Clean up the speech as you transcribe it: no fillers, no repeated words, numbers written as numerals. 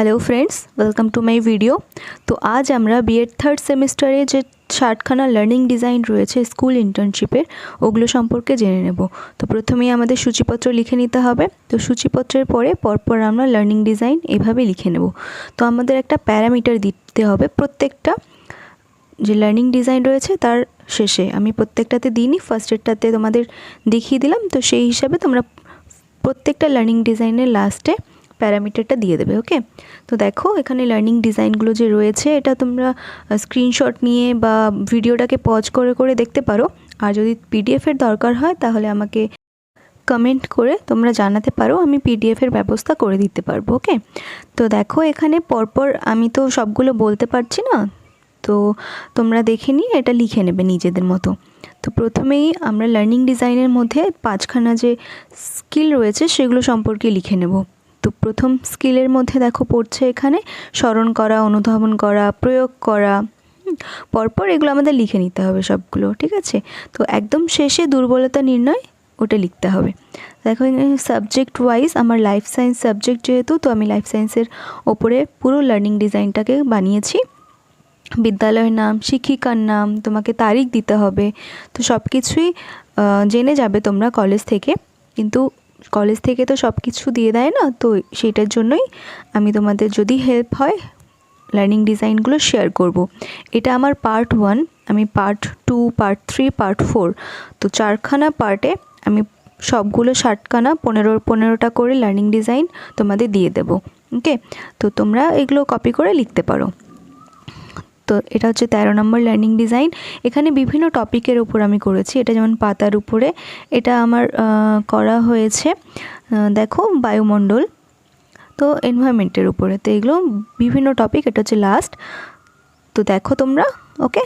Hello friends, welcome to my video. তো আজ আমরা বিএড থার্ড সেমিস্টারে যে 60খানা লার্নিং ডিজাইন রয়েছে স্কুল ইন্টার্নশিপের, ওগুলো সম্পর্কে জেনে নেব। তো প্রথমেই আমাদের সূচিপত্র লিখে নিতে হবে। তো সূচিপত্রের পরে পরপর আমরা লার্নিং ডিজাইন এভাবে লিখে নেব। তো আমাদের একটা প্যারামিটার দিতে হবে প্রত্যেকটা যে লার্নিং ডিজাইন রয়েছে তার শেষে। আমি প্রত্যেকটাতে দিইনি, ফার্স্টেরটাতে তোমাদের দেখিয়ে দিলাম। তো সেই হিসাবে তোমরা প্রত্যেকটা লার্নিং ডিজাইনের লাস্টে প্যারামিটারটা দিয়ে দেবে। ওকে, তো দেখো এখানে লার্নিং ডিজাইনগুলো যে রয়েছে এটা তোমরা স্ক্রিনশট নিয়ে বা ভিডিওটাকে পজ করে করে দেখতে পারো। আর যদি পিডিএফের দরকার হয় তাহলে আমাকে কমেন্ট করে তোমরা জানাতে পারো, আমি পিডিএফের ব্যবস্থা করে দিতে পারবো। ওকে, তো দেখো এখানে পরপর আমি তো সবগুলো বলতে পারছি না, তো তোমরা দেখে নিয়ে এটা লিখে নেবে নিজেদের মতো। তো প্রথমেই আমরা লার্নিং ডিজাইনের মধ্যে 5খানা যে স্কিল রয়েছে সেগুলো সম্পর্কে লিখে নেব। তো প্রথম স্কিলের মধ্যে দেখো পড়ছে এখানে স্মরণ করা, অনুধাবন করা, প্রয়োগ করা। পরপর এগুলো আমাদের লিখে নিতে হবে সবগুলো, ঠিক আছে? তো একদম শেষে দুর্বলতা নির্ণয়, ওটা লিখতে হবে। দেখো এখানে সাবজেক্ট ওয়াইজ আমার লাইফ সায়েন্স সাবজেক্ট যেহেতু, তো আমি লাইফ সায়েন্সের ওপরে পুরো লার্নিং ডিজাইনটাকে বানিয়েছি। বিদ্যালয়ের নাম, শিক্ষিকার নাম, তোমাকে তারিখ দিতে হবে। তো সব কিছুই জেনে যাবে তোমরা কলেজ থেকে, কিন্তু কলেজ থেকে তো সব কিছু দিয়ে দেয় না। তো সেইটার জন্যই আমি তোমাদের যদি হেল্প হয় লার্নিং ডিজাইনগুলো শেয়ার করব। এটা আমার পার্ট 1, আমি পার্ট 2, পার্ট 3, পার্ট 4, তো 4খানা পার্টে আমি সবগুলো 60খানা 15টা করে লার্নিং ডিজাইন তোমাদের দিয়ে দেব। ওকে, তো তোমরা এগুলো কপি করে লিখতে পারো। তো এটা হচ্ছে 13 নম্বর লার্নিং ডিজাইন। এখানে বিভিন্ন টপিকের উপর আমি করেছি। এটা যেমন পাতার উপরে, এটা আমার করা হয়েছে দেখো বায়ুমণ্ডল, তো এনভায়রনমেন্টের উপরে। তো এগুলো বিভিন্ন টপিক, এটা হচ্ছে লাস্ট। তো দেখো তোমরা। ওকে।